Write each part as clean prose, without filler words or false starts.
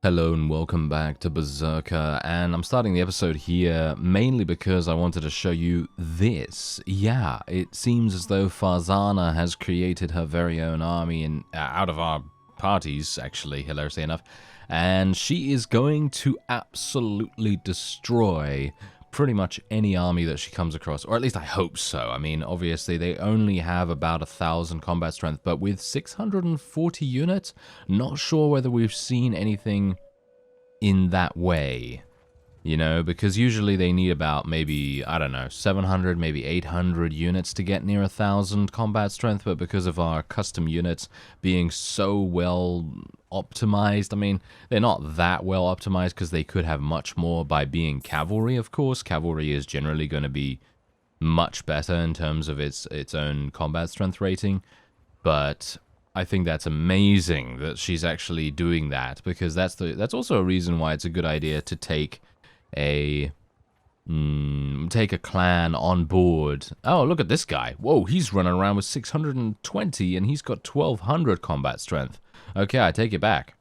Hello and welcome back to Berserker, and I'm starting the episode here mainly because I wanted to show you this. Yeah, it seems as though Farzana has created her very own army out of our parties, actually, hilariously enough, and she is going to absolutely destroy pretty much any army that she comes across, or at least I hope so. I mean, obviously they only have about 1,000 combat strength, but with 640 units, not sure whether we've seen anything in that way, you know, because usually they need about maybe, I don't know, 700, maybe 800 units to get near 1,000 combat strength, but because of our custom units being so well optimized, I mean, they're not that well optimized because they could have much more by being cavalry, of course. Cavalry is generally going to be much better in terms of its own combat strength rating, but I think that's amazing that she's actually doing that, because that's also a reason why it's a good idea to take a clan on board. Oh, look at this guy. Whoa, he's running around with 620 and he's got 1,200 combat strength. Okay, I take it back.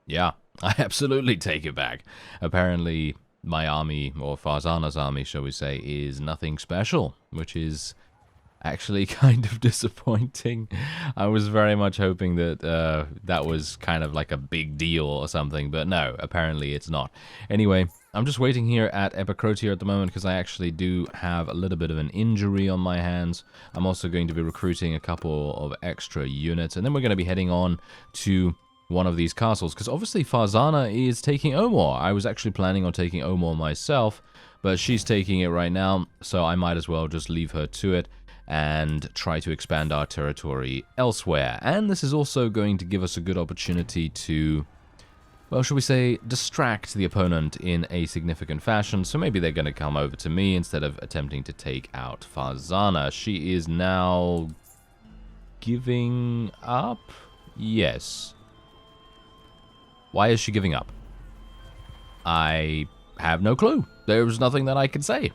Yeah, I absolutely take it back. Apparently, my army, or Farzana's army, shall we say, is nothing special, which is actually kind of disappointing. I was very much hoping that that was kind of like a big deal or something, but no, apparently it's not. Anyway, I'm just waiting here at Epicrotea at the moment because I actually do have a little bit of an injury on my hands. I'm also going to be recruiting a couple of extra units, and then we're going to be heading on to one of these castles, because obviously Farzana is taking Omor. I was actually planning on taking Omor myself, but she's taking it right now, so I might as well just leave her to it and try to expand our territory elsewhere. And this is also going to give us a good opportunity to, well, shall we say, distract the opponent in a significant fashion. So maybe they're going to come over to me instead of attempting to take out Farzana. She is now giving up? Yes. Why is she giving up? I have no clue. There's nothing that I can say.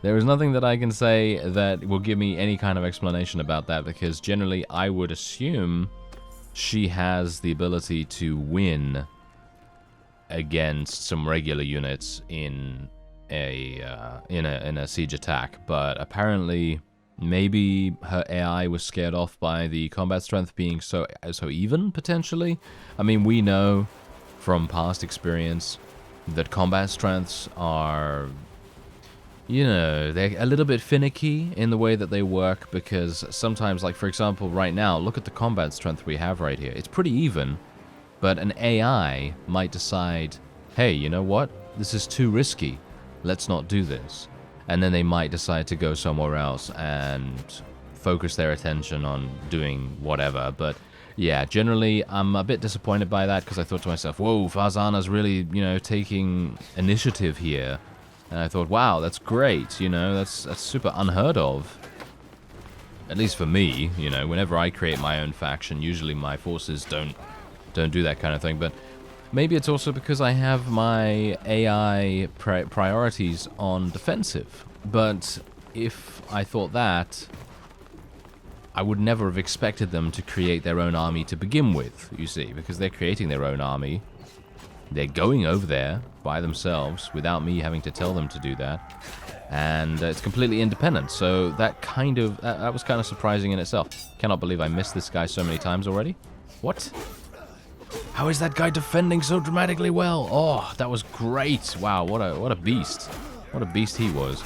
There is nothing that I can say that will give me any kind of explanation about that, because generally I would assume she has the ability to win against some regular units in a siege attack, but apparently maybe her AI was scared off by the combat strength being so even, potentially. I mean, we know from past experience that combat strengths are, you know, they're a little bit finicky in the way that they work, because sometimes, like for example right now, look at the combat strength we have right here. It's pretty even, but an AI might decide, hey, you know what, this is too risky, let's not do this. And then they might decide to go somewhere else and focus their attention on doing whatever. But yeah, generally, I'm a bit disappointed by that, because I thought to myself, whoa, Farzana's really, you know, taking initiative here. And I thought, wow, that's great, you know, that's super unheard of. At least for me, you know, whenever I create my own faction, usually my forces don't do that kind of thing. But maybe it's also because I have my AI priorities on defensive. But if I thought that, I would never have expected them to create their own army to begin with, you see, because they're creating their own army. They're going over there by themselves without me having to tell them to do that. And it's completely independent, so that was kind of surprising in itself. Cannot believe I missed this guy so many times already. What? How is that guy defending so dramatically well? Oh, that was great. Wow, what a beast. What a beast he was.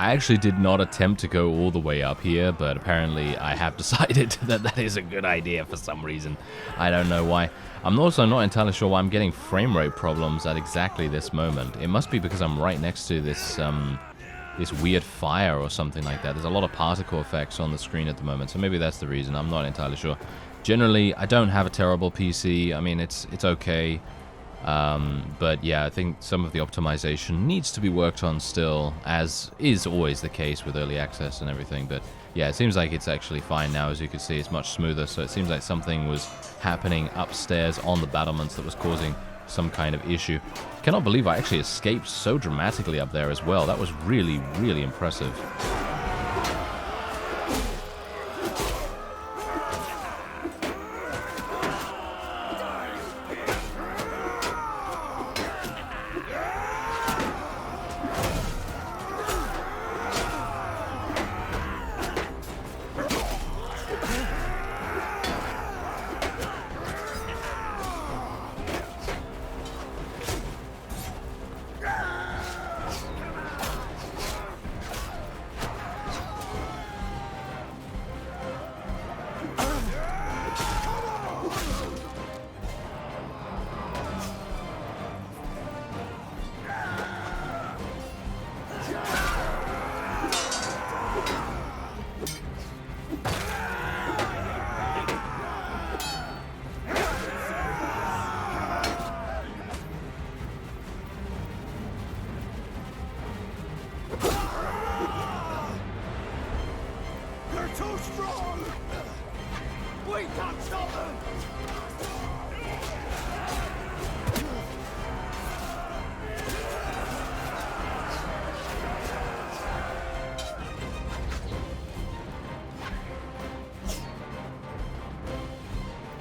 I actually did not attempt to go all the way up here, but apparently I have decided that that is a good idea for some reason. I don't know why. I'm also not entirely sure why I'm getting frame rate problems at exactly this moment. It must be because I'm right next to this this weird fire or something like that. There's a lot of particle effects on the screen at the moment, so maybe that's the reason. I'm not entirely sure. Generally, I don't have a terrible PC. I mean, it's okay. But yeah, I think some of the optimization needs to be worked on still, as is always the case with early access and everything. But yeah, it seems like it's actually fine now. As you can see, it's much smoother. So it seems like something was happening upstairs on the battlements that was causing some kind of issue. Cannot believe I actually escaped so dramatically up there as well. That was really, really impressive.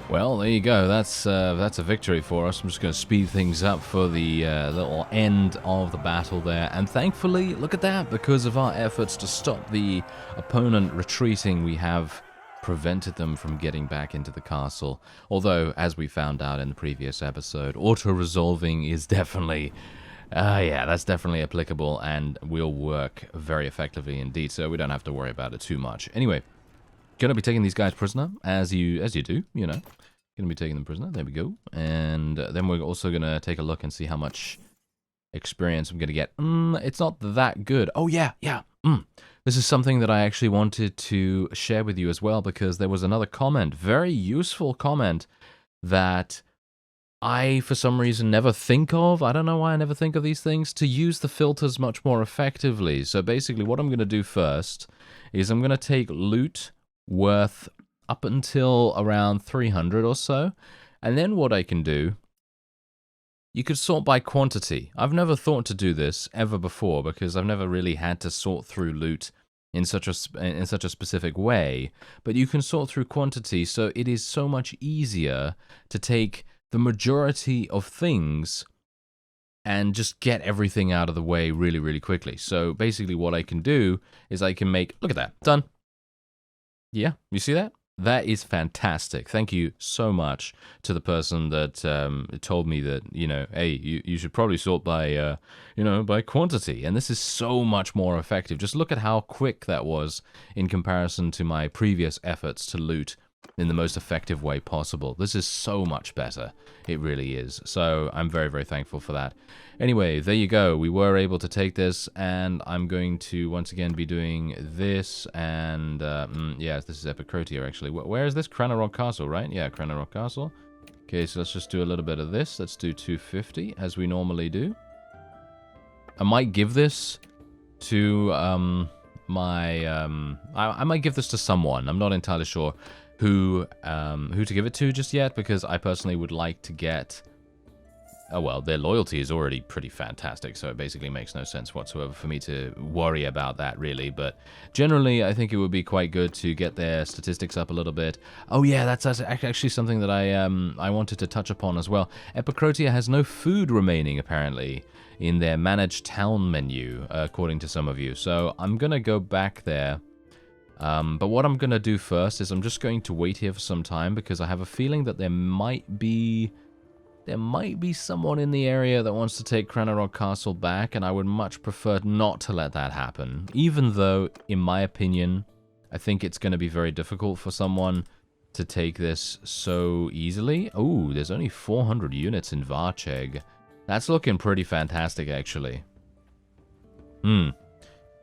Well, there you go. That's a victory for us. I'm just going to speed things up for the little end of the battle there. And thankfully, look at that. Because of our efforts to stop the opponent retreating, we have prevented them from getting back into the castle. Although, as we found out in the previous episode, auto-resolving is definitely... yeah, that's definitely applicable and will work very effectively indeed. So we don't have to worry about it too much. Anyway. Gonna be taking these guys prisoner, as you do, you know. Gonna be taking them prisoner, there we go. And then we're also gonna take a look and see how much experience I'm gonna get. It's not that good. Oh yeah. This is something that I actually wanted to share with you as well, because there was another comment, very useful comment, that I, for some reason, never think of. I don't know why I never think of these things, to use the filters much more effectively. So basically what I'm gonna do first is I'm gonna take loot worth up until around 300 or so, and then what I can do, you could sort by quantity. I've never thought to do this ever before because I've never really had to sort through loot in such a specific way, but you can sort through quantity, so it is so much easier to take the majority of things and just get everything out of the way really, really quickly. So basically what I can do is I can make, look at that, done. Yeah, you see that? That is fantastic. Thank you so much to the person that told me that, you know, hey, you should probably sort by, you know, by quantity. And this is so much more effective. Just look at how quick that was in comparison to my previous efforts to loot in the most effective way possible. This is so much better. It really is. So I'm very, very thankful for that. Anyway, there you go. We were able to take this, and I'm going to once again be doing this, and yeah, this is Epicrotea actually. Where is this? Kranirog Castle, right? Yeah, Kranirog Castle. Okay, so let's just do a little bit of this. Let's do 250, as we normally do. I might give this to I might give this to someone. I'm not entirely sure who to give it to just yet, because I personally would like to get... Oh well, their loyalty is already pretty fantastic, so it basically makes no sense whatsoever for me to worry about that, really. But generally, I think it would be quite good to get their statistics up a little bit. Oh yeah, that's actually something that I wanted to touch upon as well. Epicrotea has no food remaining, apparently, in their Manage Town menu, according to some of you. So I'm going to go back there. But what I'm going to do first is I'm just going to wait here for some time, because I have a feeling that there might be there might be someone in the area that wants to take Kranirog Castle back, and I would much prefer not to let that happen. Even though, in my opinion, I think it's going to be very difficult for someone to take this so easily. Oh, there's only 400 units in Varcheg. That's looking pretty fantastic, actually.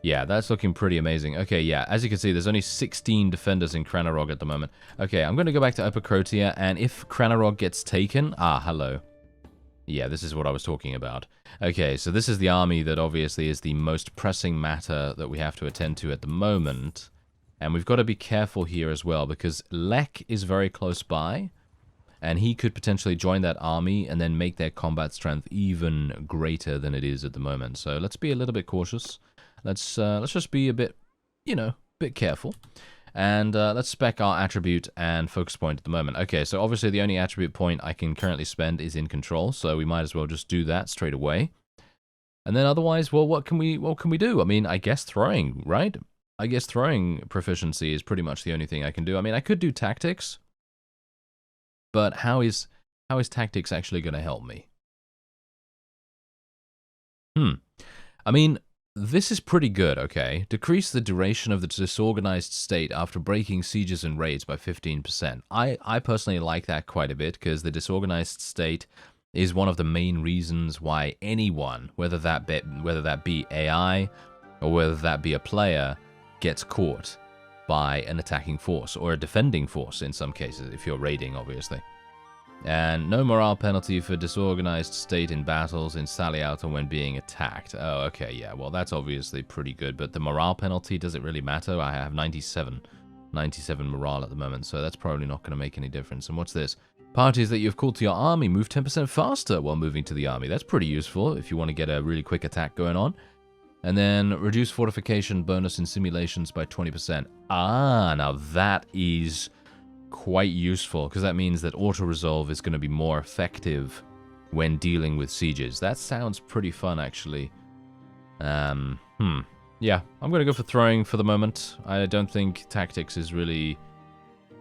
Yeah, that's looking pretty amazing. Okay, yeah, as you can see, there's only 16 defenders in Kranirog at the moment. Okay, I'm going to go back to Epicrotea, and if Kranirog gets taken... Ah, hello. Yeah, this is what I was talking about. Okay, so this is the army that obviously is the most pressing matter that we have to attend to at the moment. And we've got to be careful here as well, because Lek is very close by, and he could potentially join that army and then make their combat strength even greater than it is at the moment. So let's be a little bit cautious. Let's just be a bit, you know, bit careful. And let's spec our attribute and focus point at the moment. Okay, so obviously the only attribute point I can currently spend is in control, so we might as well just do that straight away. And then otherwise, well, what can we do? I mean, I guess throwing, right? I guess throwing proficiency is pretty much the only thing I can do. I mean, I could do tactics, but how is tactics actually going to help me? I mean, this is pretty good, okay? Decrease the duration of the disorganized state after breaking sieges and raids by 15%. I personally like that quite a bit, because the disorganized state is one of the main reasons why anyone, whether that be AI or whether that be a player, gets caught by an attacking force, or a defending force in some cases, if you're raiding, obviously. And no morale penalty for disorganized state in battles in sally out or when being attacked. Oh, okay, yeah, well, that's obviously pretty good, but the morale penalty, does it really matter? I have 97 morale at the moment, so that's probably not going to make any difference. And what's this? Parties that you've called to your army move 10% faster while moving to the army. That's pretty useful if you want to get a really quick attack going on. And then reduce fortification bonus in simulations by 20%. Ah, now that is quite useful, because that means that auto-resolve is going to be more effective when dealing with sieges. That sounds pretty fun, actually. Yeah, I'm going to go for throwing for the moment. I don't think tactics is really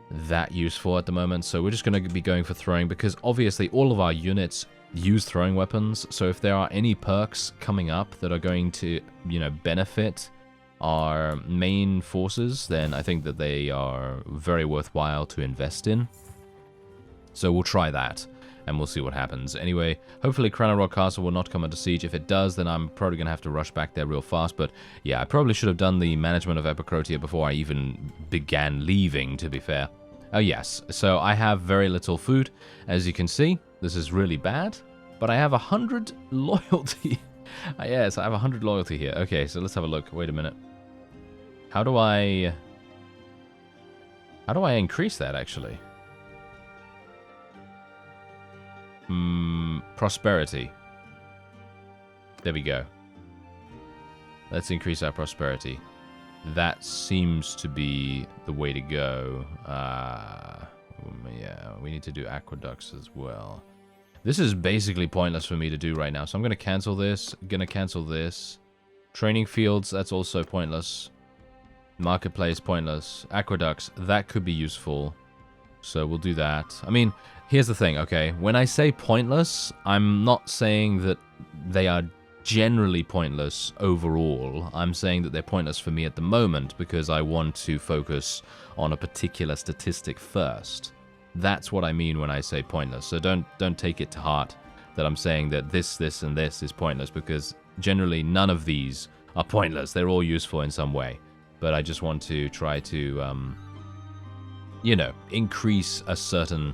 that useful at the moment, so we're just going to be going for throwing, because obviously all of our units use throwing weapons, so if there are any perks coming up that are going to, you know, benefit our main forces, then I think that they are very worthwhile to invest in. So we'll try that, and we'll see what happens. Anyway, hopefully Kranirog Castle will not come under siege. If it does, then I'm probably going to have to rush back there real fast. But yeah, I probably should have done the management of Epicrotea before I even began leaving, to be fair. Oh yes, so I have very little food. As you can see, this is really bad, but I have 100 loyalty. Yes, I have 100 loyalty here. Okay, so let's have a look. Wait a minute. How do I increase that, actually? Prosperity. There we go. Let's increase our prosperity. That seems to be the way to go. Yeah, we need to do aqueducts as well. This is basically pointless for me to do right now, so I'm going to cancel this. Going to cancel this. Training fields, that's also pointless. Marketplace, pointless. Aqueducts, that could be useful. So we'll do that. I mean, here's the thing, okay? When I say pointless, I'm not saying that they are generally pointless overall. I'm saying that they're pointless for me at the moment because I want to focus on a particular statistic first. That's what I mean when I say pointless. So don't take it to heart that I'm saying that this, and this is pointless, because generally none of these are pointless. They're all useful in some way. But I just want to try to, you know, increase a certain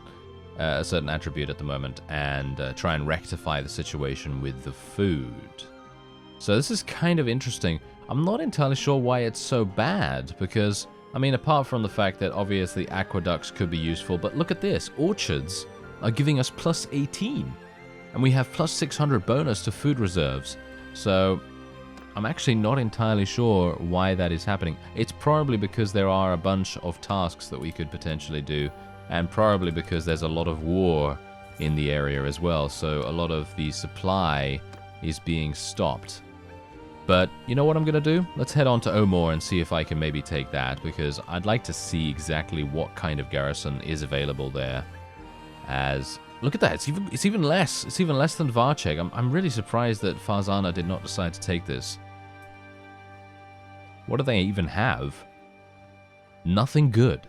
attribute at the moment and try and rectify the situation with the food. So this is kind of interesting. I'm not entirely sure why it's so bad, because, I mean, apart from the fact that obviously aqueducts could be useful, but look at this. Orchards are giving us plus 18, and we have plus 600 bonus to food reserves. So I'm actually not entirely sure why that is happening. It's probably because there are a bunch of tasks that we could potentially do, and probably because there's a lot of war in the area as well, so a lot of the supply is being stopped. But you know what I'm going to do? Let's head on to Omor and see if I can maybe take that, because I'd like to see exactly what kind of garrison is available there. As look at that, it's even less. It's even less than Varchek. I'm really surprised that Farzana did not decide to take this. What do they even have? Nothing good.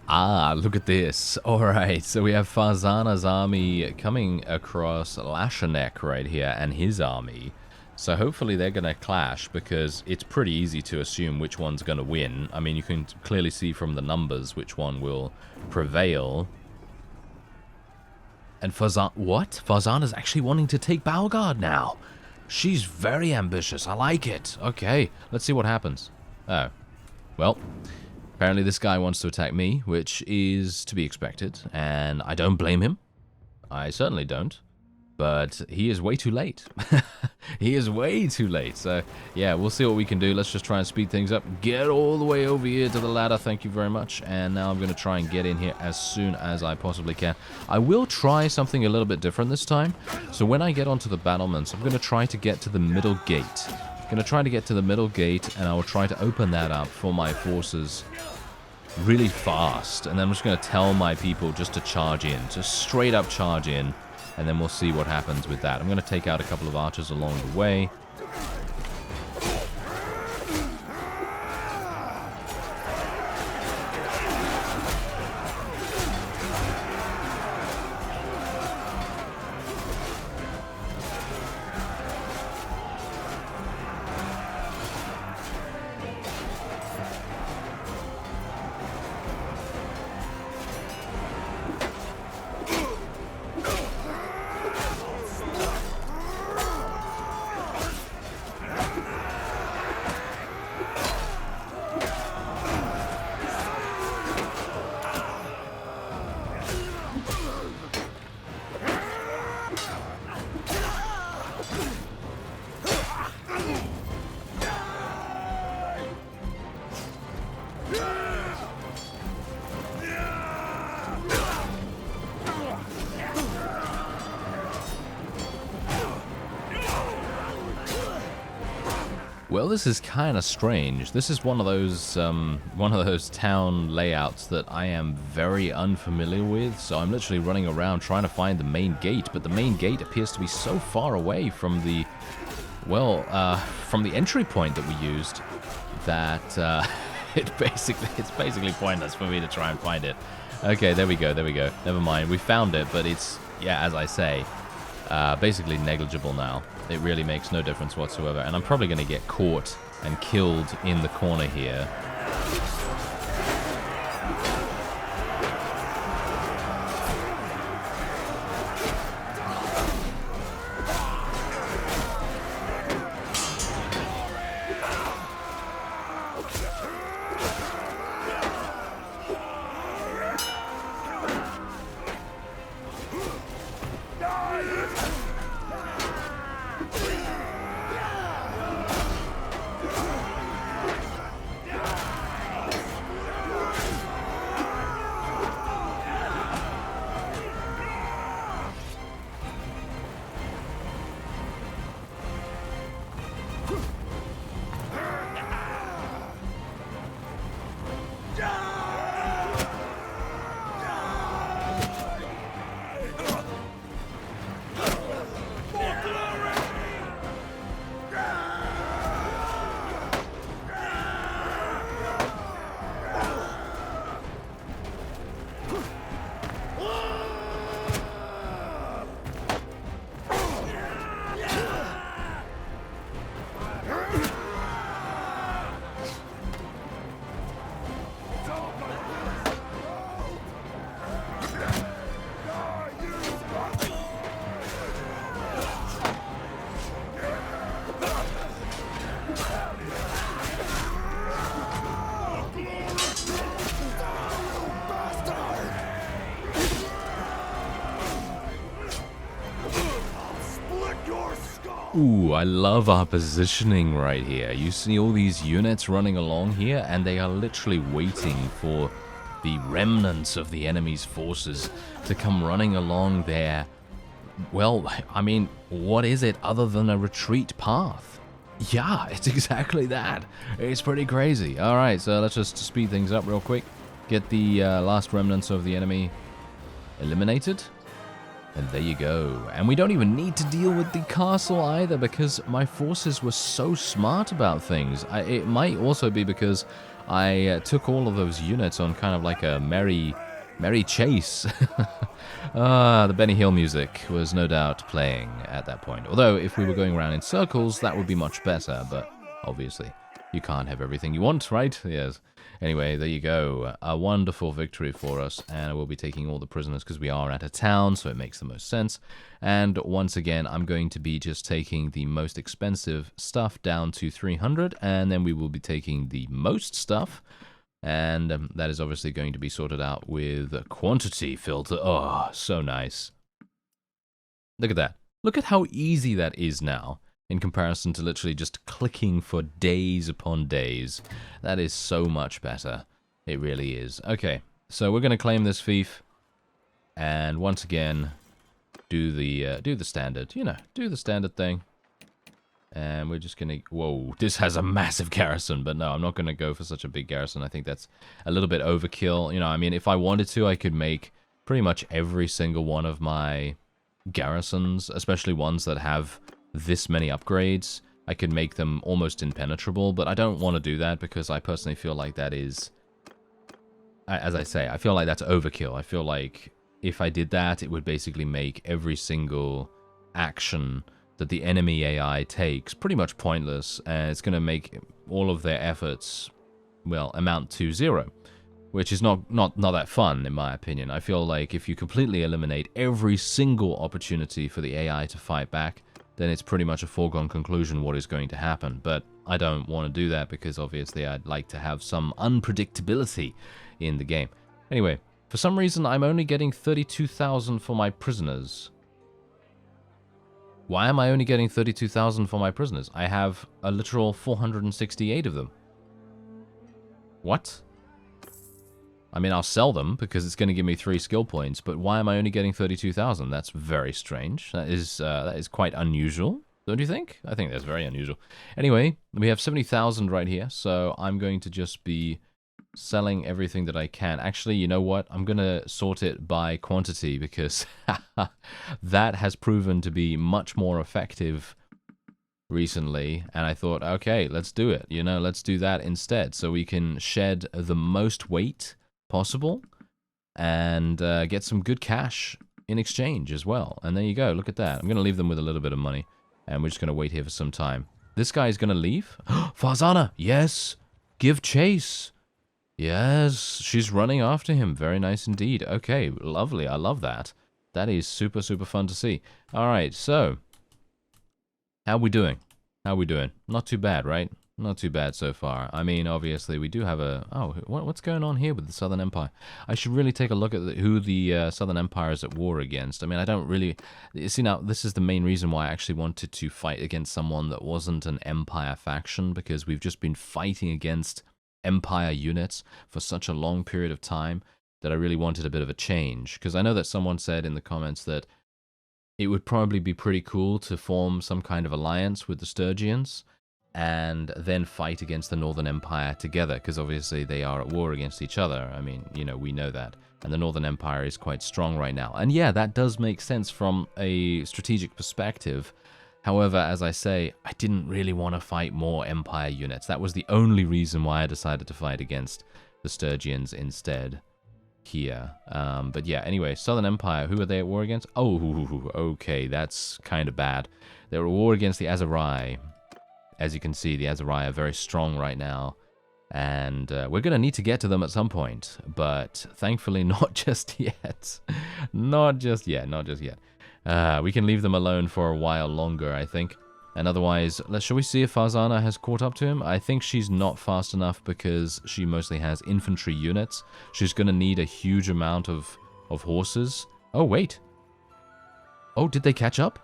Ah, look at this. Alright, so we have Farzana's army coming across Lashanek right here, and his army. So hopefully they're going to clash, because it's pretty easy to assume which one's going to win. I mean, you can clearly see from the numbers which one will prevail. And Farzana's actually wanting to take Balgard now. She's very ambitious. I like it. Okay, let's see what happens. Oh, well, apparently this guy wants to attack me, which is to be expected, and I don't blame him. I certainly don't. But he is way too late. He is way too late. So, yeah, we'll see what we can do. Let's just try and speed things up. Get all the way over here to the ladder. Thank you very much. And now I'm going to try and get in here as soon as I possibly can. I will try something a little bit different this time. So when I get onto the battlements, I'm going to try to get to the middle gate. I'm going to try to get to the middle gate, and I will try to open that up for my forces really fast. And then I'm just going to tell my people just to charge in. Just straight up charge in. And then we'll see what happens with that. I'm going to take out a couple of archers along the way. Well, this is kind of strange. This is one of those town layouts that I am very unfamiliar with. So I'm literally running around trying to find the main gate, but the main gate appears to be so far away from the, well, from the entry point that we used that it's basically pointless for me to try and find it. Okay, there we go. Never mind. We found it, but it's, yeah, as I say, basically negligible now. It really makes no difference whatsoever, and I'm probably going to get caught and killed in the corner here. Ooh, I love our positioning right here. You see all these units running along here, and they are literally waiting for the remnants of the enemy's forces to come running along there. Well, I mean, what is it other than a retreat path? Yeah, it's exactly that. It's pretty crazy. Alright, so let's just speed things up real quick. Get the last remnants of the enemy eliminated. And there you go. And we don't even need to deal with the castle either because my forces were so smart about things. It might also be because I took all of those units on kind of like a merry chase. The Benny Hill music was no doubt playing at that point. Although, if we were going around in circles, that would be much better. But obviously, you can't have everything you want, right? Yes. Anyway, there you go. A wonderful victory for us, and I will be taking all the prisoners because we are at a town, so it makes the most sense. And once again, I'm going to be just taking the most expensive stuff down to 300, and then we will be taking the most stuff, and that is obviously going to be sorted out with a quantity filter. Oh, so nice. Look at that. Look at how easy that is now, in comparison to literally just clicking for days upon days. That is so much better. It really is. Okay, so we're going to claim this fief, and once again, do the standard, you know, do the standard thing. And we're just going to... Whoa, this has a massive garrison, but no, I'm not going to go for such a big garrison. I think that's a little bit overkill. You know, I mean, if I wanted to, I could make pretty much every single one of my garrisons, especially ones that have this many upgrades. I could make them almost impenetrable, but I don't want to do that because I personally feel like that is, as I say, I feel like that's overkill. I feel like if I did that, it would basically make every single action that the enemy AI takes pretty much pointless, and it's going to make all of their efforts, well, amount to zero, which is not that fun, in my opinion. I feel like if you completely eliminate every single opportunity for the AI to fight back, then it's pretty much a foregone conclusion what is going to happen. But I don't want to do that because obviously I'd like to have some unpredictability in the game. Anyway, for some reason I'm only getting 32,000 for my prisoners. Why am I only getting 32,000 for my prisoners? I have a literal 468 of them. What? I mean, I'll sell them because it's going to give me 3 skill points, but why am I only getting 32,000? That's very strange. That is quite unusual, don't you think? I think that's very unusual. Anyway, we have 70,000 right here, so I'm going to just be selling everything that I can. Actually, you know what? I'm going to sort it by quantity because that has proven to be much more effective recently, and I thought, okay, let's do it. You know, let's do that instead so we can shed the most weight possible and get some good cash in exchange as well. And there you go. Look at that. I'm going to leave them with a little bit of money, and we're just going to wait here for some time. This guy is going to leave. Farzana, yes. Give chase. Yes, she's running after him. Very nice indeed. Okay, lovely. I love that. That is super, super fun to see. All right, so how we doing? How we doing? Not too bad, right? Not too bad so far. I mean, obviously, we do have a... Oh, what's going on here with the Southern Empire? I should really take a look at who the Southern Empire is at war against. I mean, I don't really... You see, now, this is the main reason why I actually wanted to fight against someone that wasn't an Empire faction, because we've just been fighting against Empire units for such a long period of time that I really wanted a bit of a change. Because I know that someone said in the comments that it would probably be pretty cool to form some kind of alliance with the Sturgians and then fight against the Northern Empire together, because obviously they are at war against each other. I mean, you know, we know that. And the Northern Empire is quite strong right now. And yeah, that does make sense from a strategic perspective. However, as I say, I didn't really want to fight more Empire units. That was the only reason why I decided to fight against the Sturgians instead here. But yeah, anyway, Southern Empire, who are they at war against? Oh, okay, that's kind of bad. They're at war against the Azerai. As you can see, the Azerai are very strong right now, and we're going to need to get to them at some point, but thankfully not just yet. Not just yet, not just yet. We can leave them alone for a while longer, I think. And otherwise, shall we see if Farzana has caught up to him? I think she's not fast enough because she mostly has infantry units. She's going to need a huge amount of horses. Oh, wait. Oh, did they catch up?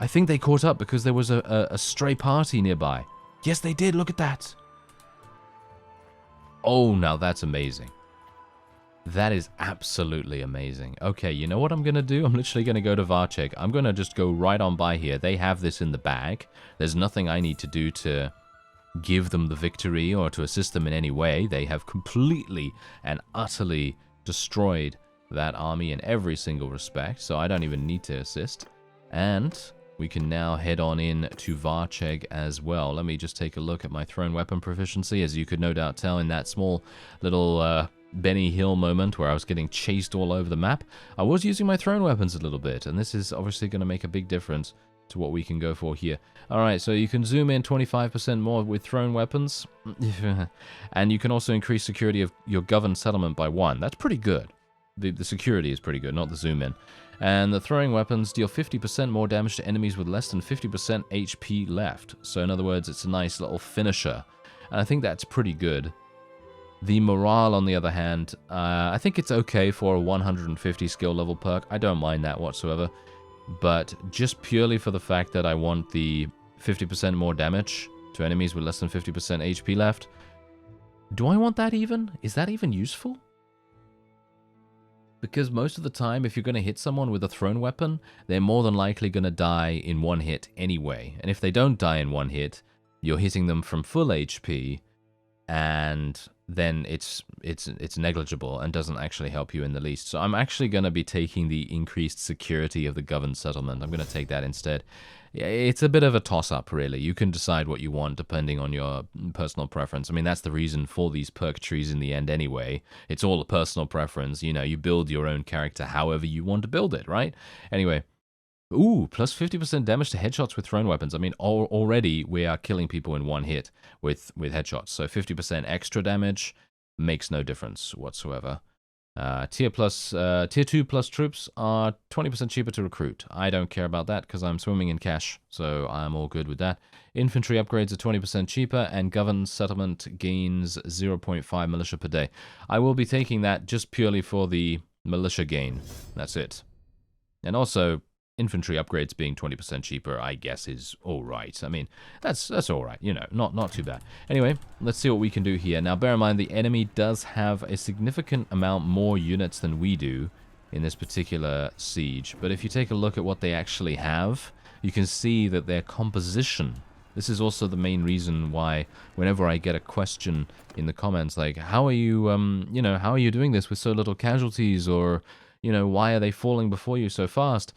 I think they caught up because there was a stray party nearby. Yes, they did. Look at that. Oh, now that's amazing. That is absolutely amazing. Okay, you know what I'm going to do? I'm literally going to go to Varchek. I'm going to just go right on by here. They have this in the bag. There's nothing I need to do to give them the victory or to assist them in any way. They have completely and utterly destroyed that army in every single respect, so I don't even need to assist. And we can now head on in to Varcheg as well. Let me just take a look at my thrown weapon proficiency. As you could no doubt tell in that small little Benny Hill moment where I was getting chased all over the map, I was using my thrown weapons a little bit, and this is obviously going to make a big difference to what we can go for here. Alright, so you can zoom in 25% more with thrown weapons, and you can also increase security of your governed settlement by 1. That's pretty good. The security is pretty good, not the zoom in. And the throwing weapons deal 50% more damage to enemies with less than 50% HP left. So in other words, it's a nice little finisher. And I think that's pretty good. The morale, on the other hand, I think it's okay for a 150 skill level perk. I don't mind that whatsoever. But just purely for the fact that I want the 50% more damage to enemies with less than 50% HP left, do I want that even? Is that even useful? Because most of the time, if you're going to hit someone with a thrown weapon, they're more than likely going to die in one hit anyway. And if they don't die in one hit, you're hitting them from full HP, and then it's negligible and doesn't actually help you in the least. So I'm actually going to be taking the increased security of the governed settlement. I'm going to take that instead. It's a bit of a toss-up, really. You can decide what you want depending on your personal preference. I mean, that's the reason for these perk trees in the end anyway. It's all a personal preference. You know, you build your own character however you want to build it, right? Anyway. Ooh, plus 50% damage to headshots with thrown weapons. I mean, already we are killing people in one hit with headshots. So 50% extra damage makes no difference whatsoever. Tier 2 plus troops are 20% cheaper to recruit. I don't care about that because I'm swimming in cash, so I'm all good with that. Infantry upgrades are 20% cheaper, and governed settlement gains 0.5 militia per day. I will be taking that just purely for the militia gain. That's it. And also, infantry upgrades being 20% cheaper, I guess, is alright. I mean, that's alright, you know, not too bad. Anyway, let's see what we can do here. Now, bear in mind, the enemy does have a significant amount more units than we do in this particular siege. But if you take a look at what they actually have, you can see that their composition... This is also the main reason why whenever I get a question in the comments, like, how are you, you know, how are you doing this with so little casualties? Or, you know, why are they falling before you so fast?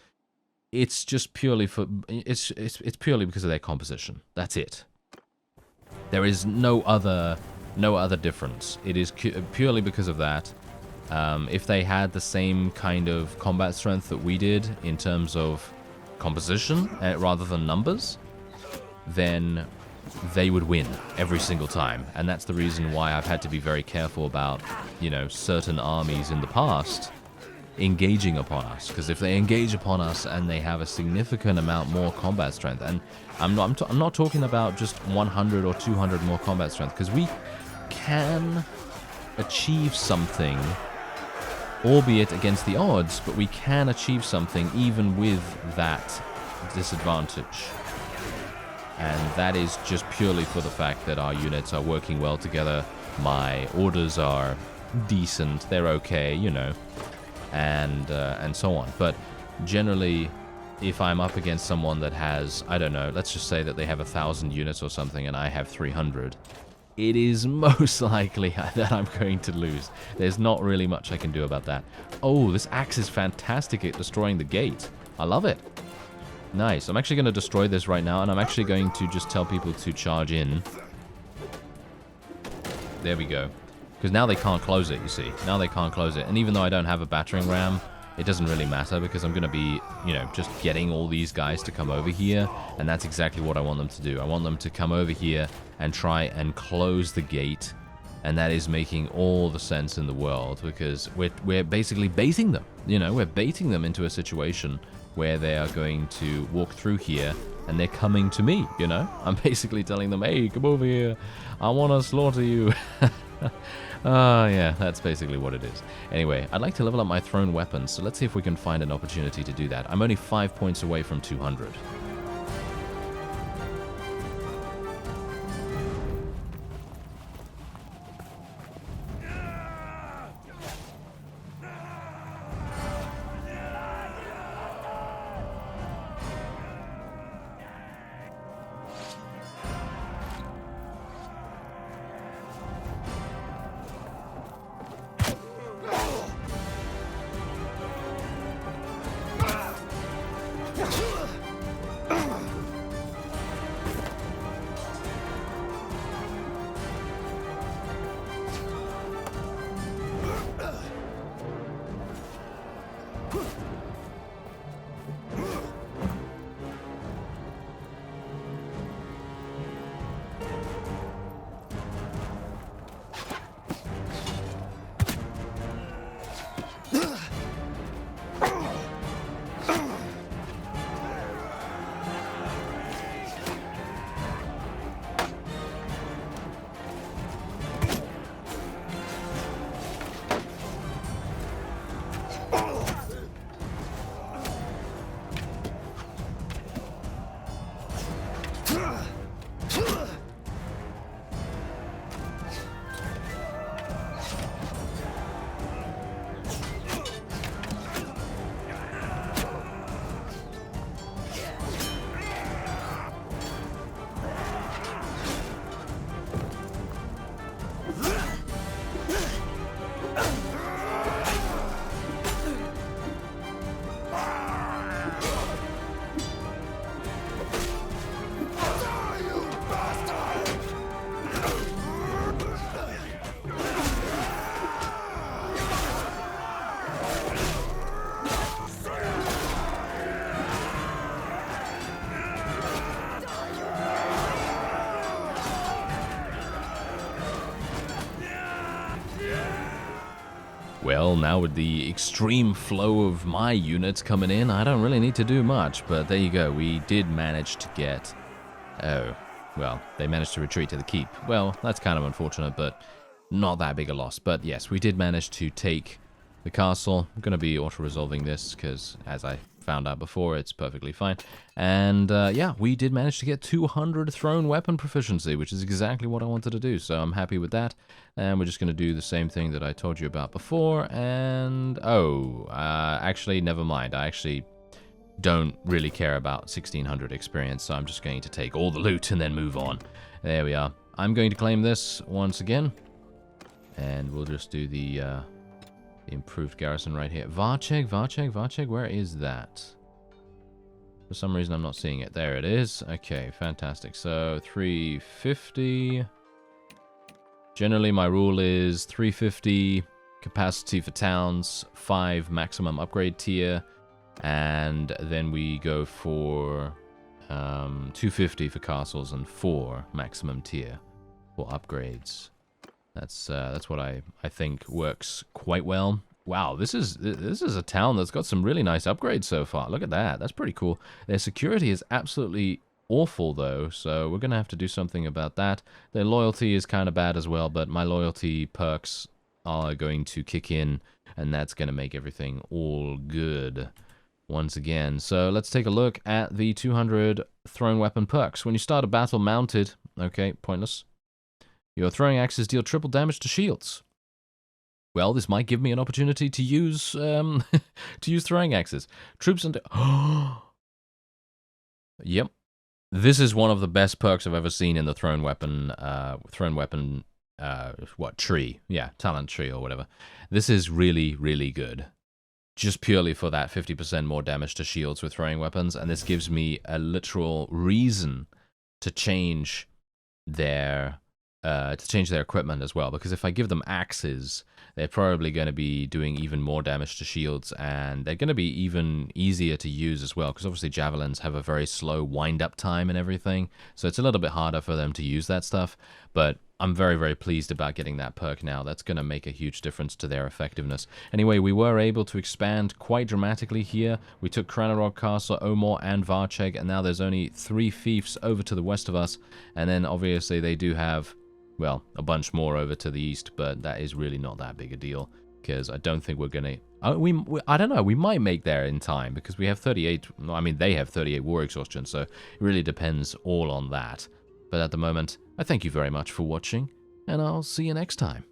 It's just purely for it's purely because of their composition. That's it. There is no other difference. It is purely because of that. If they had the same kind of combat strength that we did in terms of composition rather than numbers, then they would win every single time. And that's the reason why I've had to be very careful about, you know, certain armies in the past engaging upon us, because if they engage upon us and they have a significant amount more combat strength, and I'm not talking about just 100 or 200 more combat strength, because we can achieve something, albeit against the odds, but we can achieve something even with that disadvantage. And that is just purely for the fact that our units are working well together, my orders are decent, they're okay, you know, and so on. But generally, if I'm up against someone that has, I don't know, let's just say that they have 1,000 units or something and I have 300, it is most likely that I'm going to lose. There's not really much I can do about that. Oh, this axe is fantastic at destroying the gate. I love it. Nice. I'm actually going to destroy this right now, and I'm actually going to just tell people to charge in. There we go. Because now they can't close it, you see. Now they can't close it. And even though I don't have a battering ram, it doesn't really matter because I'm going to be, you know, just getting all these guys to come over here. And that's exactly what I want them to do. I want them to come over here and try and close the gate. And that is making all the sense in the world because we're basically baiting them. You know, we're baiting them into a situation where they are going to walk through here and they're coming to me, you know? I'm basically telling them, hey, come over here. I want to slaughter you. Yeah, that's basically what it is. Anyway, I'd like to level up my thrown weapons, so let's see if we can find an opportunity to do that. I'm only 5 points away from 200. well, now with the extreme flow of my units coming in, I don't really need to do much. But there you go. We did manage to get... Oh, well, they managed to retreat to the keep. Well, that's kind of unfortunate, but not that big a loss. But yes, we did manage to take the castle. I'm going to be auto-resolving this because, as I found out before, it's perfectly fine. And yeah, we did manage to get 200 thrown weapon proficiency, which is exactly what I wanted to do. So I'm happy with that. And we're just going to do the same thing that I told you about before. And, oh, actually, never mind. I actually don't really care about 1600 experience, so I'm just going to take all the loot and then move on. There we are. I'm going to claim this once again. And we'll just do the improved garrison right here. Varcheg, where is that? For some reason I'm not seeing it. There it is. Okay, fantastic. So 350. Generally my rule is 350 capacity for towns, 5 maximum upgrade tier, and then we go for 250 for castles and 4 maximum tier for upgrades. That's what I think works quite well. Wow, this is a town that's got some really nice upgrades so far. Look at that. That's pretty cool. Their security is absolutely awful, though, so we're going to have to do something about that. Their loyalty is kind of bad as well, but my loyalty perks are going to kick in, and that's going to make everything all good once again. So let's take a look at the 200 thrown weapon perks. When you start a battle mounted, okay, pointless. Your throwing axes deal triple damage to shields. Well, this might give me an opportunity to use to use throwing axes. Troops and yep, this is one of the best perks I've ever seen in the thrown weapon tree? Yeah, talent tree or whatever. This is really, really good. Just purely for that 50% more damage to shields with throwing weapons, and this gives me a literal reason to change their equipment as well, because if I give them axes, they're probably going to be doing even more damage to shields, and they're going to be even easier to use as well, because obviously javelins have a very slow wind-up time and everything, so it's a little bit harder for them to use that stuff, but I'm very, very pleased about getting that perk now. That's going to make a huge difference to their effectiveness. Anyway, we were able to expand quite dramatically here. We took Kranirog Castle, Omor, and Varcheg, and now there's only 3 fiefs over to the west of us, and then obviously they do have, well, a bunch more over to the east, but that is really not that big a deal, because I don't think we're going to... I don't know, we might make there in time, because we have 38... I mean, they have 38 war exhaustion, so it really depends all on that. But at the moment, I thank you very much for watching, and I'll see you next time.